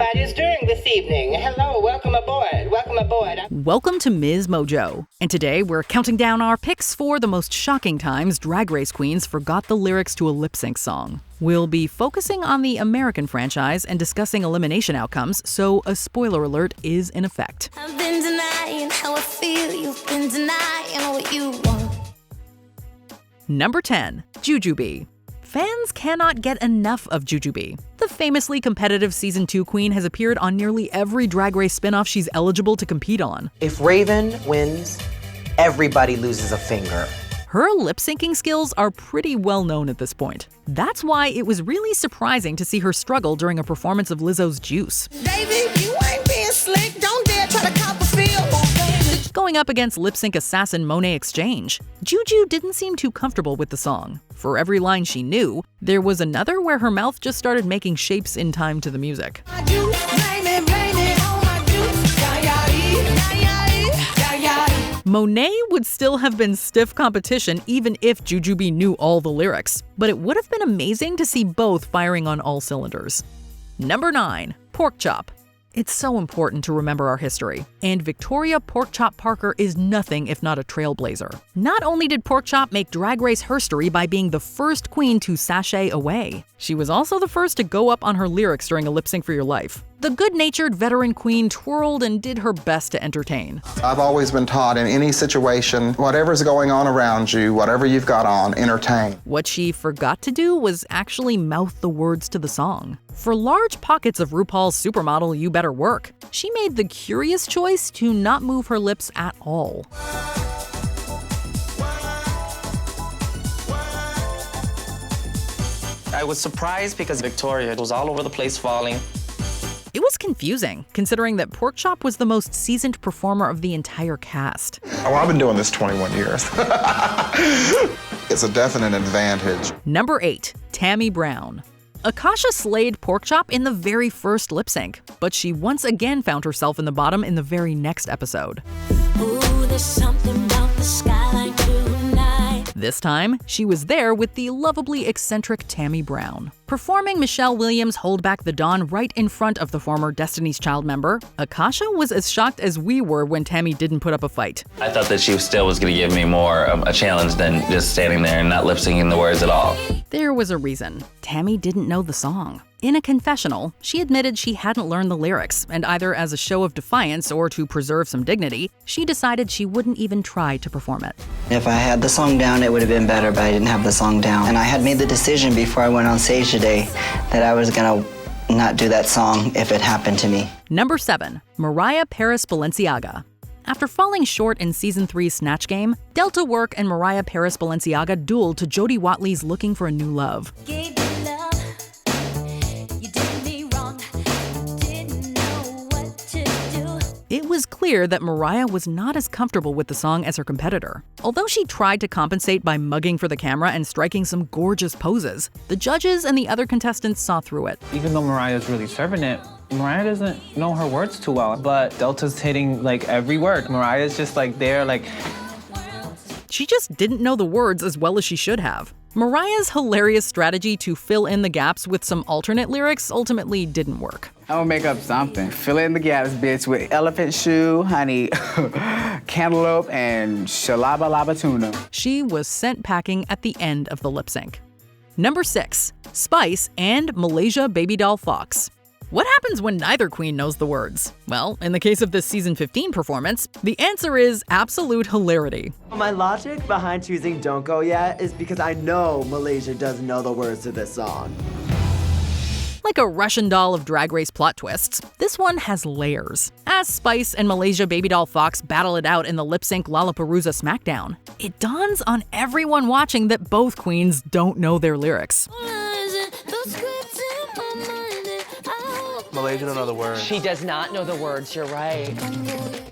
everybody's doing this evening. Hello, welcome aboard, welcome aboard. Welcome to MsMojo, and today we're counting down our picks for the most shocking times Drag Race queens forgot the lyrics to a lip-sync song. We'll be focusing on the American franchise and discussing elimination outcomes, so a spoiler alert is in effect. I've been denying how I feel, you've been denying what you want. Number 10. Jujubee. Fans cannot get enough of Jujubee. The famously competitive Season 2 queen has appeared on nearly every Drag Race spinoff she's eligible to compete on. If Raven wins, everybody loses a finger. Her lip-syncing skills are pretty well known at this point. That's why it was really surprising to see her struggle during a performance of Lizzo's Juice. Baby, you ain't being slick, don't dare try to cop a feel. Going up against lip-sync assassin Monet Exchange, Juju didn't seem too comfortable with the song. For every line she knew, there was another where her mouth just started making shapes in time to the music. Monet would still have been stiff competition even if Jujubee knew all the lyrics, but it would have been amazing to see both firing on all cylinders. Number 9. Porkchop. It's so important to remember our history, and Victoria Porkchop Parker is nothing if not a trailblazer. Not only did Porkchop make Drag Race history by being the first queen to sashay away, she was also the first to go up on her lyrics during a Lip Sync for Your Life. The good-natured veteran queen twirled and did her best to entertain. I've always been taught in any situation, whatever's going on around you, whatever you've got on, entertain. What she forgot to do was actually mouth the words to the song. For large pockets of RuPaul's Supermodel You Better Work, she made the curious choice to not move her lips at all. I was surprised because Victoria was all over the place falling. It was confusing, considering that Porkchop was the most seasoned performer of the entire cast. Oh, I've been doing this 21 years. It's a definite advantage. Number 8. TAMMIE Brown. Akasha slayed Porkchop in the very first lip sync, but she once again found herself in the bottom in the very next episode. Ooh, there's something about the skyline tonight. This time, she was there with the lovably eccentric TAMMIE Brown. Performing Michelle Williams' Hold Back the Dawn right in front of the former Destiny's Child member, Akasha was as shocked as we were when TAMMIE didn't put up a fight. I thought that she still was going to give me more a challenge than just standing there and not lip-syncing the words at all. There was a reason. TAMMIE didn't know the song. In a confessional, she admitted she hadn't learned the lyrics, and either as a show of defiance or to preserve some dignity, she decided she wouldn't even try to perform it. If I had the song down, it would have been better, but I didn't have the song down. And I had made the decision before I went on stage today that I was gonna not do that song if it happened to me. Number 7. MARIAH Paris Balenciaga. After falling short in Season 3's Snatch Game, Delta Work and MARIAH Paris Balenciaga dueled to Jodie Watley's Looking for a New Love. It was clear that MARIAH was not as comfortable with the song as her competitor. Although she tried to compensate by mugging for the camera and striking some gorgeous poses, the judges and the other contestants saw through it. Even though MARIAH's really serving it, MARIAH doesn't know her words too well, but Delta's hitting like every word. MARIAH's just like there, like... She just didn't know the words as well as she should have. MARIAH's hilarious strategy to fill in the gaps with some alternate lyrics ultimately didn't work. I'm gonna make up something. Fill in the gaps, bitch, with elephant shoe, honey, cantaloupe, and shalaba laba tuna. She was sent packing at the end of the lip sync. Number 6. Spice and Malaysia BABYDOLL FOXX. What happens when neither queen knows the words? Well, in the case of this Season 15 performance, the answer is absolute hilarity. My logic behind choosing Don't Go Yet is because I know Malaysia doesn't know the words to this song. Like a Russian doll of Drag Race plot twists, this one has layers. As Spice and Malaysia BABYDOLL FOXX battle it out in the lip-sync Lollapalooza Smackdown, it dawns on everyone watching that both queens don't know their lyrics. Malaysia don't know the words. She does not know the words, you're right.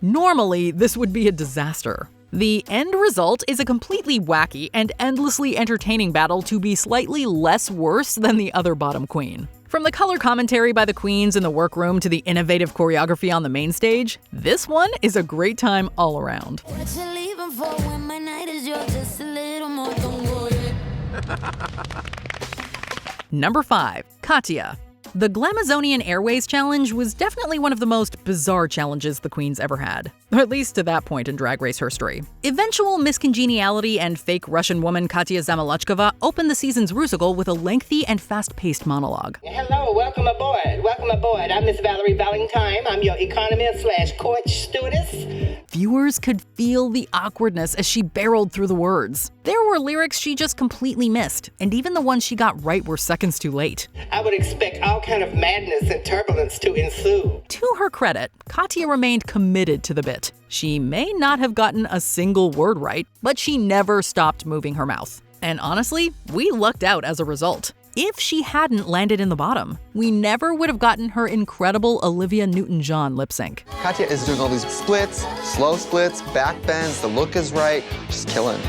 Normally, this would be a disaster. The end result is a completely wacky and endlessly entertaining battle to be slightly less worse than the other bottom queen. From the color commentary by the queens in the workroom to the innovative choreography on the main stage, this one is a great time all around. Number 5. Katya. The Glamazonian Airways Challenge was definitely one of the most bizarre challenges the queens ever had, or at least to that point in Drag Race history. Eventual Miss Congeniality and fake Russian woman Katya opened the season's Rusical with a lengthy and fast-paced monologue. Hello, welcome aboard. Welcome aboard. I'm Miss Valerie Valentine. I'm your economist/coach stewardess. Viewers could feel the awkwardness as she barreled through the words. There were lyrics she just completely missed, and even the ones she got right were seconds too late. I would expect all kind of madness and turbulence to ensue. To her credit, Katya remained committed to the bit. She may not have gotten a single word right, but she never stopped moving her mouth. And honestly, we lucked out as a result. If she hadn't landed in the bottom, we never would have gotten her incredible Olivia Newton-John lip sync. Katya is doing all these splits, slow splits, back bends, the look is right, she's killing.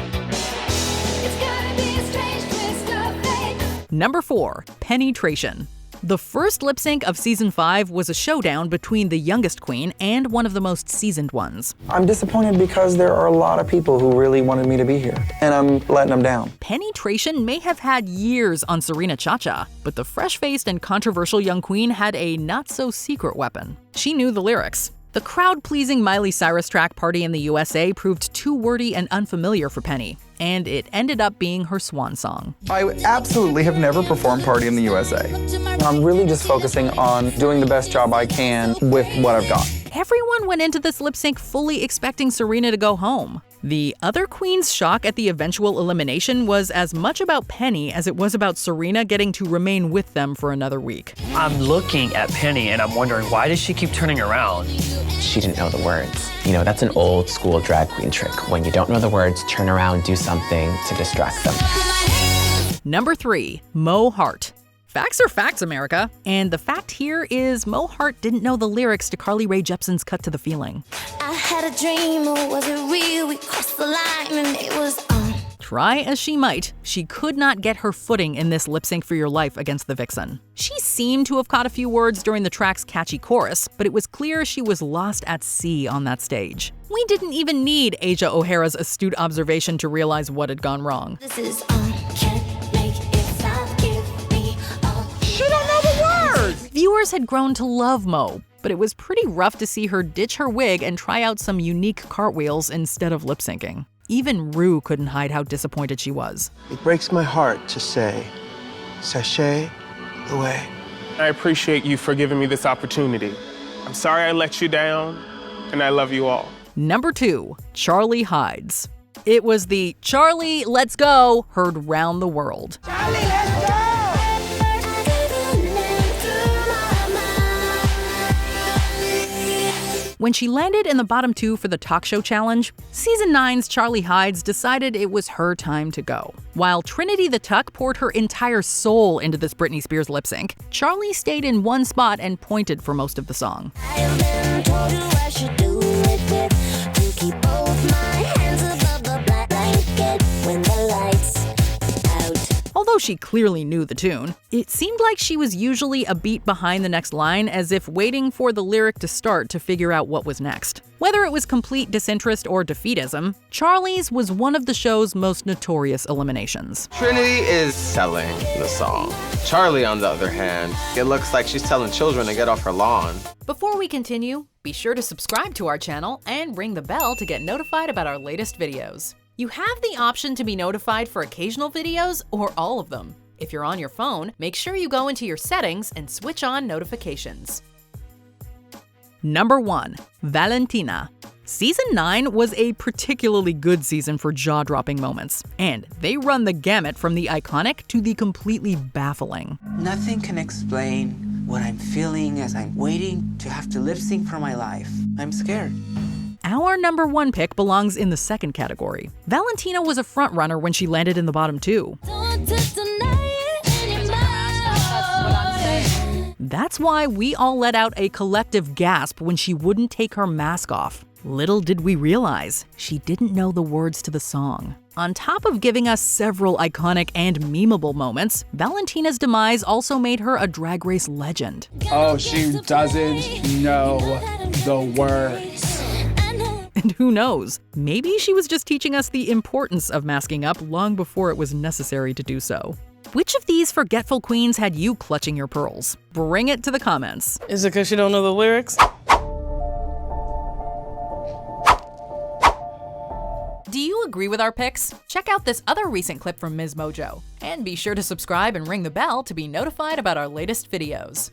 Number 4, Penetration. The first lip sync of season 5 was a showdown between the youngest queen and one of the most seasoned ones. I'm disappointed because there are a lot of people who really wanted me to be here, and I'm letting them down. Penetration may have had years on Serena Chacha, but the fresh-faced and controversial young queen had a not-so-secret weapon. She knew the lyrics. The crowd-pleasing Miley Cyrus track Party in the USA proved too wordy and unfamiliar for Penny, and it ended up being her swan song. I absolutely have never performed Party in the USA. I'm really just focusing on doing the best job I can with what I've got. Everyone went into this lip sync fully expecting Serena to go home. The other queen's shock at the eventual elimination was as much about Penny as it was about Serena getting to remain with them for another week. I'm looking at Penny and I'm wondering, why does she keep turning around? She didn't know the words. You know, that's an old school drag queen trick. When you don't know the words, turn around, do something to distract them. Number 3, Mo Hart. Facts are facts, America. And the fact here is Mo Hart didn't know the lyrics to Carly Rae Jepsen's Cut to the Feeling. I had a dream, or was it real? We crossed the line and it was on. Try as she might, she could not get her footing in this lip sync for your life against the vixen. She seemed to have caught a few words during the track's catchy chorus, but it was clear she was lost at sea on that stage. We didn't even need Asia O'Hara's astute observation to realize what had gone wrong. This is on. Can't make it stop. Give me all. She don't know the words! Viewers had grown to love Mo, but it was pretty rough to see her ditch her wig and try out some unique cartwheels instead of lip syncing. Even Ru couldn't hide how disappointed she was. It breaks my heart to say, sashay away. I appreciate you for giving me this opportunity. I'm sorry I let you down, and I love you all. Number 2, Charlie Hides. It was the "Charlie, let's go" heard round the world. Charlie, let's go! When she landed in the bottom 2 for the talk show challenge, Season 9's Charlie Hides decided it was her time to go. While Trinity the Tuck poured her entire soul into this Britney Spears lip sync, Charlie stayed in one spot and pointed for most of the song. Although she clearly knew the tune, it seemed like she was usually a beat behind the next line, as if waiting for the lyric to start to figure out what was next. Whether it was complete disinterest or defeatism, Charlie's was one of the show's most notorious eliminations. Trinity is selling the song. Charlie, on the other hand, it looks like she's telling children to get off her lawn. Before we continue, be sure to subscribe to our channel and ring the bell to get notified about our latest videos. You have the option to be notified for occasional videos or all of them. If you're on your phone, make sure you go into your settings and switch on notifications. Number 1, Valentina. Season 9 was a particularly good season for jaw-dropping moments, and they run the gamut from the iconic to the completely baffling. Nothing can explain what I'm feeling as I'm waiting to have to lip sync for my life. I'm scared. Our number 1 pick belongs in the second category. Valentina was a frontrunner when she landed in the bottom 2. That's why we all let out a collective gasp when she wouldn't take her mask off. Little did we realize, she didn't know the words to the song. On top of giving us several iconic and memeable moments, Valentina's demise also made her a Drag Race legend. Oh, she doesn't know the words. And who knows, maybe she was just teaching us the importance of masking up long before it was necessary to do so. Which of these forgetful queens had you clutching your pearls? Bring it to the comments. Is it because she don't know the lyrics? Do you agree with our picks? Check out this other recent clip from MsMojo. And be sure to subscribe and ring the bell to be notified about our latest videos.